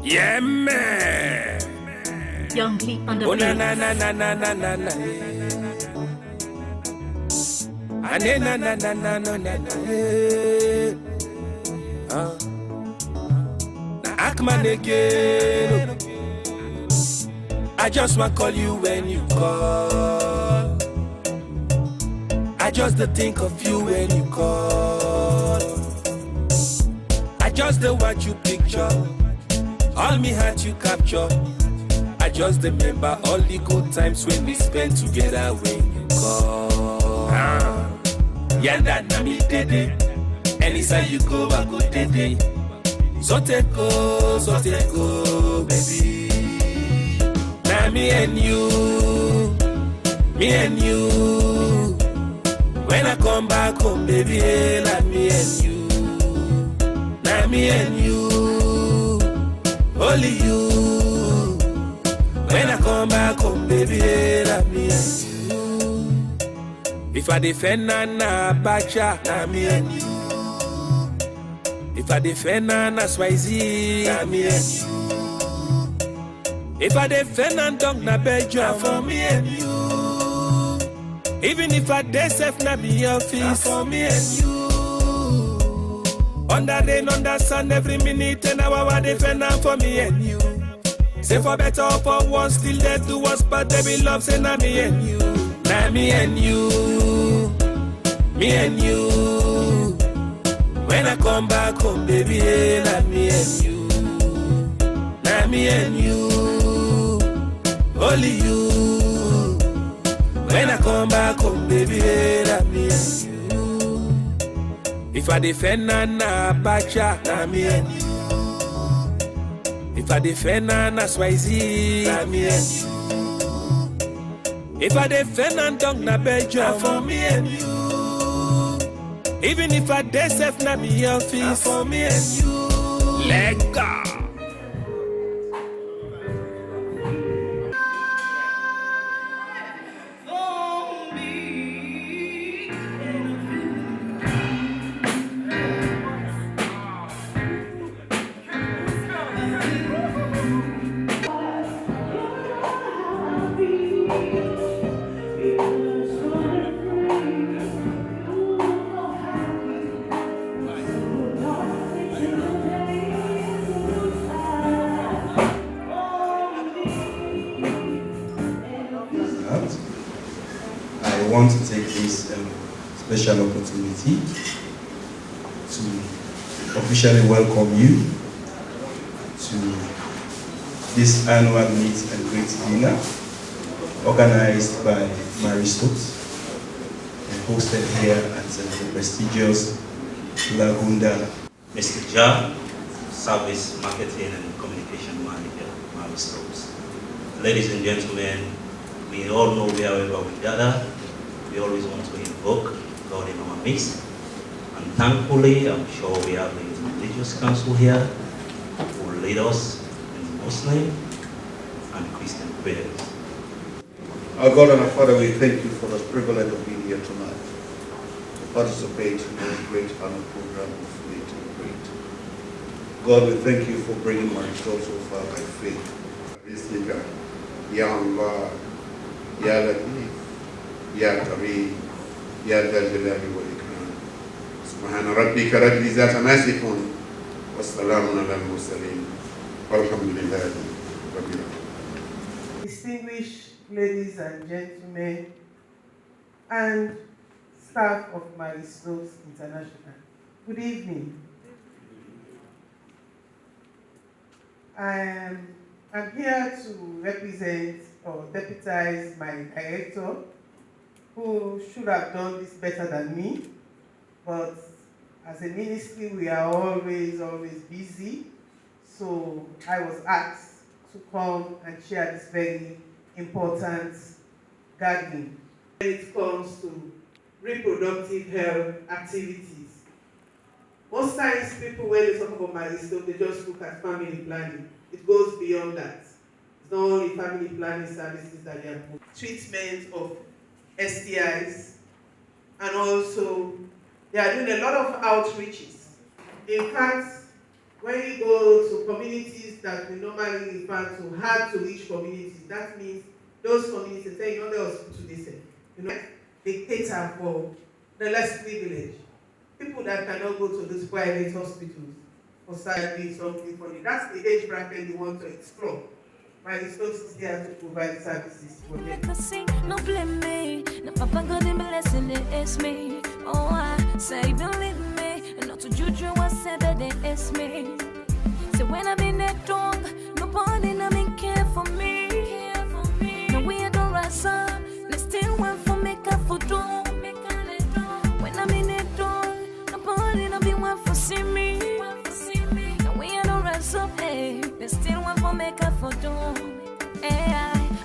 Yeah, man. Young Lee on the Oh, na beat. na na na na na na na. Ah, na na na na na na na na. Akman again. I just want call you when you call. I just don't think of you when you call. I just don't want you picture. All me heart you capture. I just remember all the good times when we spent together when you call. Yanda na mi dede. Anytime you go, I go dede. So take go, baby. Now me and you. When I come back home, baby, like me and you. Now me and you. Only you. When I come back home, baby, like me and you. If I defend Nana Bacha, now me and you. If I defend Nana Swazi, now me and you. If I defend Nandong na Belgium, for me and you. Even if I dey safe na be office, for me and you. Under rain, under sun, every minute and hour, I defend for me and you. Say for better or for worse, still there to us, but they be love, say na me and you. Na me and you. Me and you. When I come back home, baby, na me and you. Na me and you. Only you. When I come back home, baby, na me and you. If I defend Nana Bacha, na me and you. If I defend Nana Swazi, na me and you. If I defend Nandong na Belgium, for me and you. Even if I dey safe na be office, for me and you. Let go. I want to take this special opportunity to officially welcome you to this annual meet and greet dinner organized by Marie Stopes and hosted here at the prestigious Lagunda. Mr. Ja, Service Marketing and Communication Manager, Marie Stopes. Ladies and gentlemen, we all know wherever we gather, we always want to invoke God in our midst. And thankfully, I'm sure we have the religious council here who will lead us in Muslim and Christian prayers. Our God and our Father, we thank you for the privilege of being here tonight to participate in this great annual program of Meet and Greet. God, we thank you for bringing my soul so far by faith. Ya Allah, Ya Latif, Ya Kareem, Ya Dhal Jalali wal Ikram. Subhana rabbika rabbil izzati amma yasifun wa salamun ala al-mursalin. Walhamdulillahi rabbil alamin. Distinguished ladies and gentlemen, and staff of Marie Stopes International, good evening. I'm here to represent or deputize my director, who should have done this better than me, but as a ministry, we are always busy, so I was asked to come and share this very important gathering. When it comes to reproductive health activities, most times people, when they talk about Marie Stopes, they just look at family planning. It goes beyond that. It's not only family planning services that they are doing. Treatment of STIs, and also they are doing a lot of outreaches. In fact, when communities that we normally refer to hard to reach communities. That means those communities, say, the hospital they say, they cater for the less privileged. People that cannot go to those private hospitals for surgery, something funny. That's the age bracket you want to explore. Marie Stopes is there to provide services for them. No blame me, no papa got him blessing it's me. Oh, I say believe me, and not to juju was said that it's me. So when I'm in that dog, nobody not been care for me. Now we are the rise up, they still want for make up for do. When I'm in that dog, nobody not been want for see me. Now we are the rise up, hey, they still want for make up for do. Hey,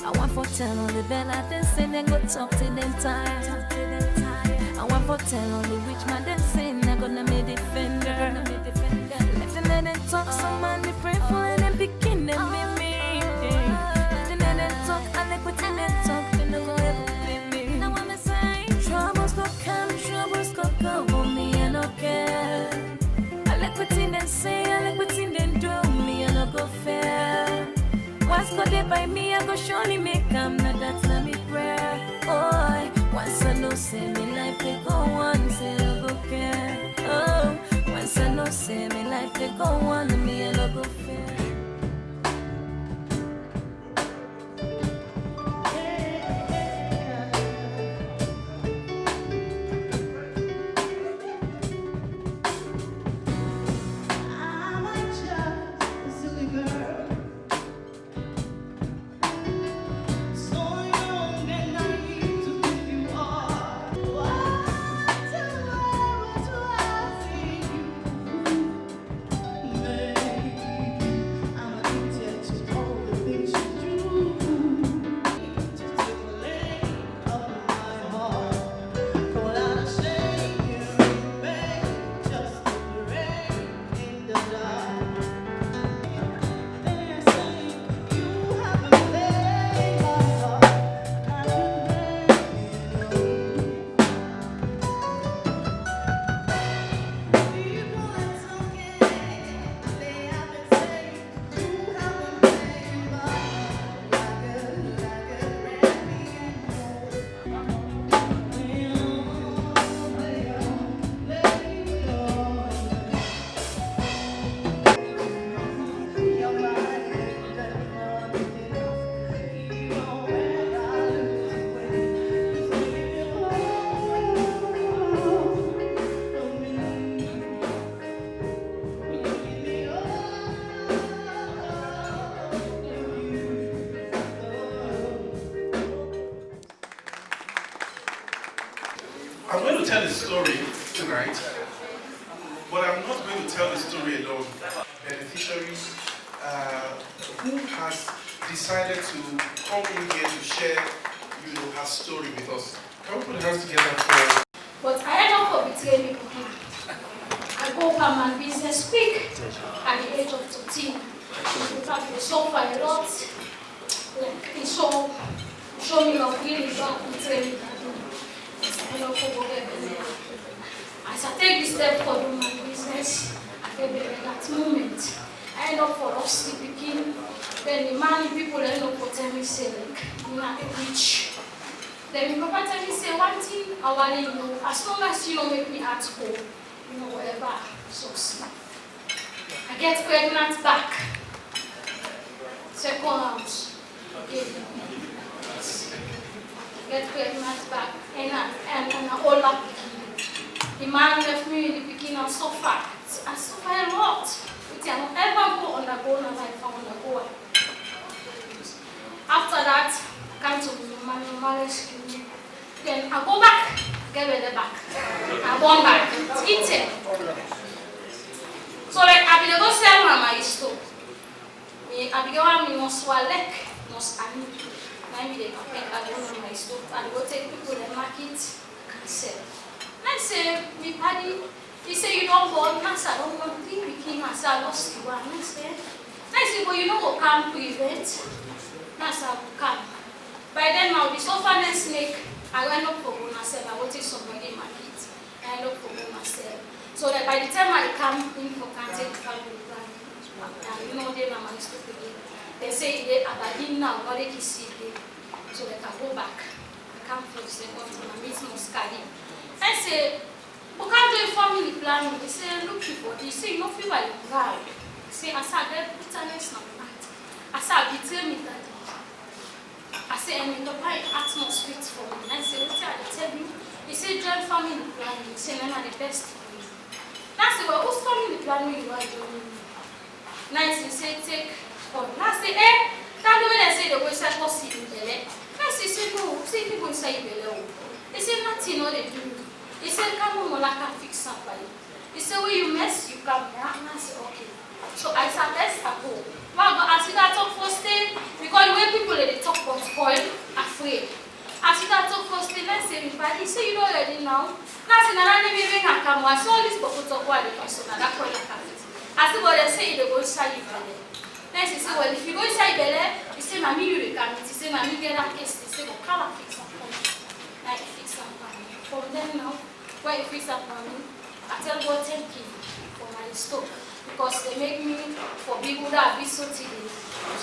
I want for tell all the bella they say they go talk to them time. I want for tell all the rich man they say they gonna be defender. Let them talk, some man they pray for and they begin them be me. Let them talk and they put in them talk, they no go ever be me. Now I'm saying troubles go come, troubles go go me I don't care. I like what they say, I like what they do me I don't go fair. Once go there by me, I go surely make them. Now that's not me prayer. Oh, once I know say me life they go on, say I go care. Oh, once I know say me life they go on, me I go fair. I'm going to tell a story tonight, but I'm not going to tell the story alone. Beneficiary who has decided to come in here to share, her story with us. Can we put our hands together for? But I end up betraying people. I go for my business quick at the age of 13. Because they suffer a lot. Like they show me love really bad, betray me. As I take this step for doing my business, I get better at that moment. I end up for us speaking. Then the money people end up for telling me, say, like, you're not rich. Then the papa tell me, say, one thing I want to know, as long as you don't make me at home, whatever, so I get pregnant back. Second house. Okay. Get pregnant back. And I all up. The man left me in the beginning and suffer. I suffer a lot. I don't ever go undergo in life. I undergo. After that, I come to my marriage. Then I go back, get ready back. I born back. It's eating. So like I be go sell my store. I be go me no swalek, no sani. I be the pack I go my store. I go take people to the market and sell. I say, me paddy, he say you don't born, I say I don't want to be with him, I say I lost you one. I say, but you know what can prevent? I say I will come. By then now the sofa and snake. I went up for myself. I wanted somebody in my kids. I ended up for myself. So that by the time I come in for cancer, family plan, you know they are Marie Stopes again. They say they are Aberdeen now, not they see it. So they can go back. I can't fix them up to my meet Muscadi. I say, we can't do a family planning. They say, look people, they say, you don't feel like you're proud. They say, I said, get bitterness now. I said, betray me that. I say, I'm in the right atmosphere for me. And I say, what I tell you? He said, join family planning. He said, I'm the best for you. And I say, well, whose family planning you are doing? Nice, he said, take on. And I say, that the way they say the way I was sitting there. I say, no, say people inside below. He said, nothing, no, they do. He said, come on, I can fix somebody. He said, when you mess, you come here. And I said, okay. So I said, let's go. Well, but as you got talk first thing, because the way people they talk about spoil, afraid. As you got talk first thing, let's say, he said, you know already now. Now, I said, I don't even I come. I saw this but talk about the person, and that's why I can't. I said, but they say they go inside you. Then he said, well, if you go inside Bele, he said, Mammy, you can. He said, Mammy, get that case. He said, well, come and fix something. Like, fix something. From then now, when you fix something, I tell God, thank you for my stove. Because they make me, for people that be so today,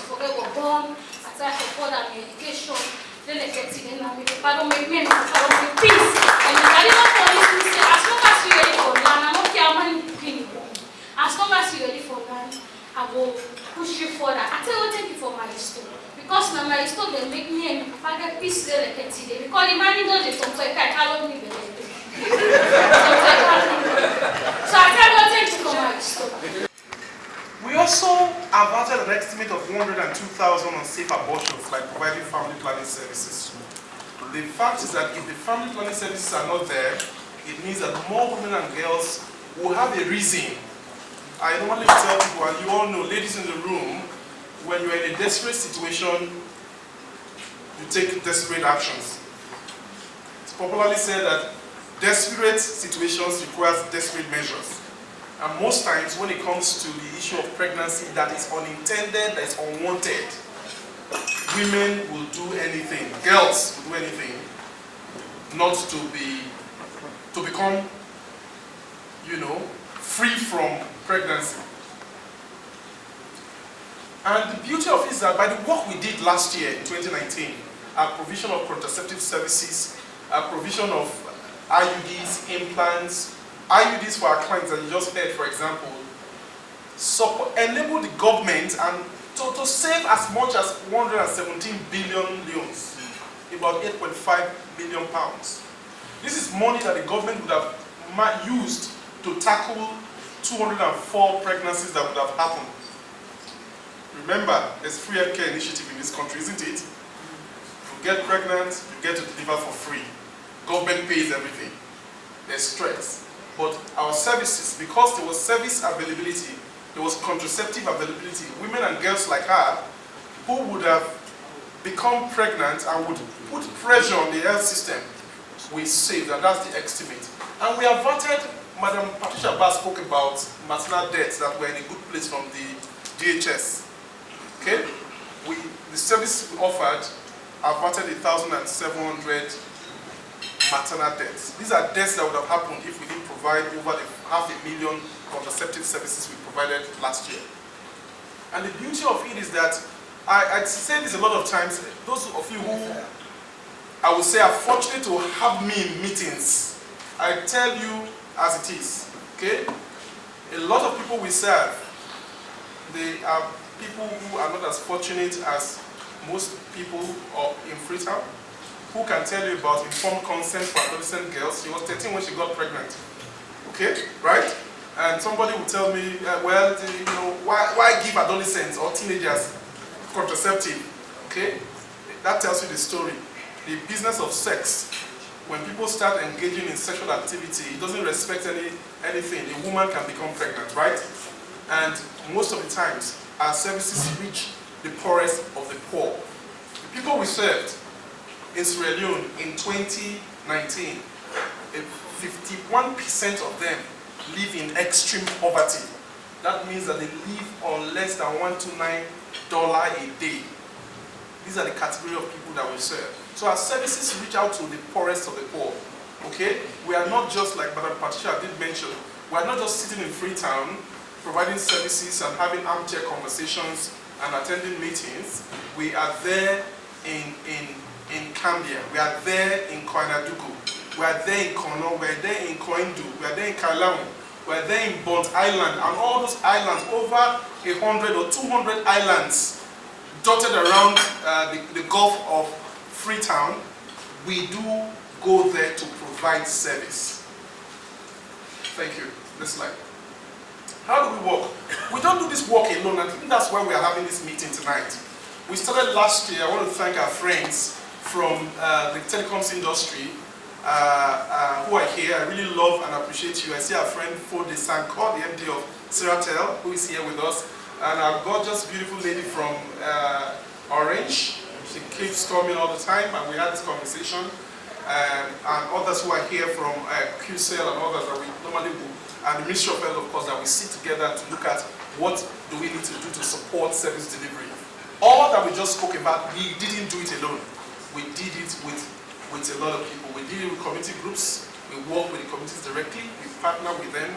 forget what born, I try to afford an education, then they get in and I don't make me, I don't make peace. And I didn't for this to say, as long as you're ready for land, I don't care how many people. As long as you're ready for land, I will push you further. I tell you, thank you for my stove. Because now my stove, they make me and I get peace there like today. Because the money doesn't come so I can't me the So I tell you, thank you for my stove. We also averted an estimate of 102,000 unsafe abortions by providing family planning services. The fact is that if the family planning services are not there, it means that more women and girls will have a reason. I normally tell people, and you all know, ladies in the room, when you're in a desperate situation, you take desperate actions. It's popularly said that desperate situations require desperate measures. And most times when it comes to the issue of pregnancy that is unintended, that is unwanted, women will do anything, girls will do anything, not to become, free from pregnancy. And the beauty of it is that by the work we did last year in 2019, our provision of contraceptive services, our provision of IUDs, implants, IUDs for our clients that you just heard, for example, enable the government and to save as much as 117 billion leones, about 8.5 billion pounds. This is money that the government would have used to tackle 204 pregnancies that would have happened. Remember, there's free healthcare initiative in this country, isn't it? You get pregnant, you get to deliver for free. Government pays everything. There's stress. But our services, because there was service availability, there was contraceptive availability, women and girls like her who would have become pregnant and would put pressure on the health system, we saved, and that's the estimate. And we averted, Madam Patricia Barr spoke about maternal deaths that were in a good place from the DHS. Okay? The service we offered averted 1,700 maternal deaths. These are deaths that would have happened if we didn't provide over the 500,000 contraceptive services we provided last year. And the beauty of it is that, I say this a lot of times, those of you who, I would say, are fortunate to have me in meetings, I tell you as it is, okay? A lot of people we serve, they are people who are not as fortunate as most people in Freetown, who can tell you about informed consent for adolescent girls. She was 13 when she got pregnant. Okay, right? And somebody will tell me, why give adolescents or teenagers contraceptive? Okay, that tells you the story. The business of sex, when people start engaging in sexual activity, it doesn't respect anything. A woman can become pregnant, right? And most of the times, our services reach the poorest of the poor. The people we served in Sierra Leone in 2019, 51% of them live in extreme poverty. That means that they live on less than $129 a day. These are the category of people that we serve. So our services reach out to the poorest of the poor. Okay? We are not just, like Madam Patricia did mention, we are not just sitting in Freetown providing services and having armchair conversations and attending meetings. We are there in Cambia, we are there in Koinadugu, we are there in Kono, we are there in Koindu, we are there in Kalamu, we are there in Bont Island, and all those islands, over 100 or 200 islands dotted around the Gulf of Freetown. We do go there to provide service. Thank you. Next slide. How do we work? We don't do this work alone, and I think that's why we are having this meeting tonight. We started last year. I want to thank our friends from the telecoms industry who are here. I really love and appreciate you. I see our friend Fode Sanko, the MD of Seratel, who is here with us, and our gorgeous, beautiful lady from Orange. She keeps coming all the time, and we had this conversation. And others who are here from QCell and others that we normally do, and the Ministry of Health, of course, that we sit together to look at what do we need to do to support service delivery. All that we just spoke about, we didn't do it alone. We did it with a lot of people. We did it with community groups. We work with the communities directly. We partner with them.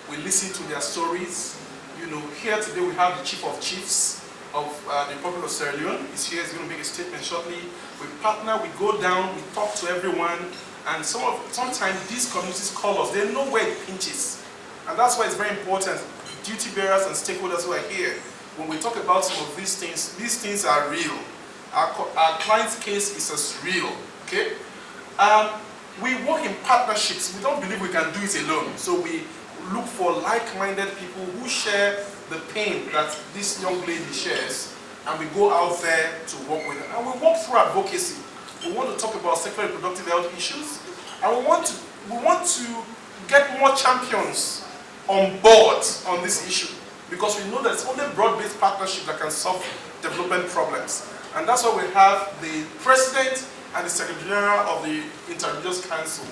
We listen to their stories. You know, here today we have the Chief of Chiefs of the Republic of Sierra Leone. He's here. He's going to make a statement shortly. We partner. We go down. We talk to everyone. And sometimes these communities call us. They know where it pinches. And that's why it's very important, duty bearers and stakeholders who are here, when we talk about some of these things are real. Our client's case is as real, okay? We work in partnerships. We don't believe we can do it alone. So we look for like-minded people who share the pain that this young lady shares, and we go out there to work with her. And we work through advocacy. We want to talk about sexual and reproductive health issues, and we want to get more champions on board on this issue, because we know that it's only broad-based partnership that can solve development problems. And that's why we have the President and the Secretary General of the Interreligious Council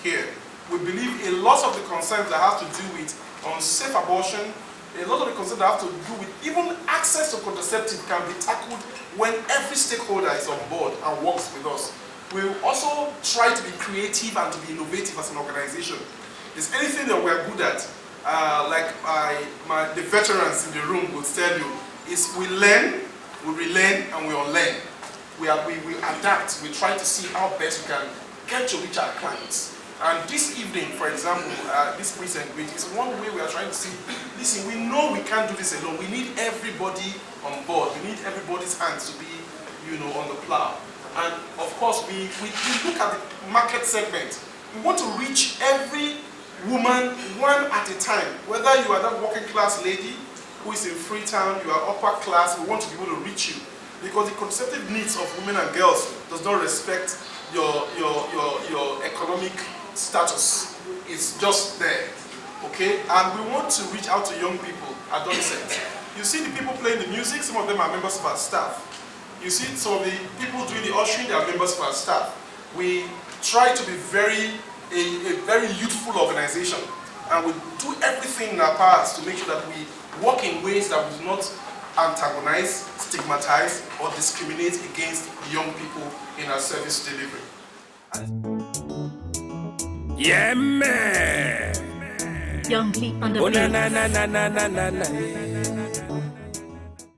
here. We believe a lot of the concerns that have to do with unsafe abortion, a lot of the concerns that have to do with even access to contraceptive can be tackled when every stakeholder is on board and works with us. We also try to be creative and to be innovative as an organization. Is anything that we're good at, the veterans in the room will tell you, is we learn, we relearn, and we unlearn. We adapt. We try to see how best we can get to reach our clients. And this evening, for example, this present greet is one way we are trying to see, listen, we know we can't do this alone. We need everybody on board. We need everybody's hands to be, on the plow. And of course, we look at the market segment. We want to reach every woman one at a time. Whether you are that working class lady who is in Freetown, you are upper class, we want to be able to reach you. Because the contraceptive needs of women and girls does not respect your economic status. It's just there, okay? And we want to reach out to young people, adolescents. You see the people playing the music, some of them are members of our staff. You see some of the people doing the ushering, they are members of our staff. We try to be a very youthful organization, and we do everything in our powers to make sure that we work in ways that will not antagonize, stigmatize, or discriminate against young people in our service delivery. Yeah, man. Young Lee on the Oh, na beat. na na na na na na.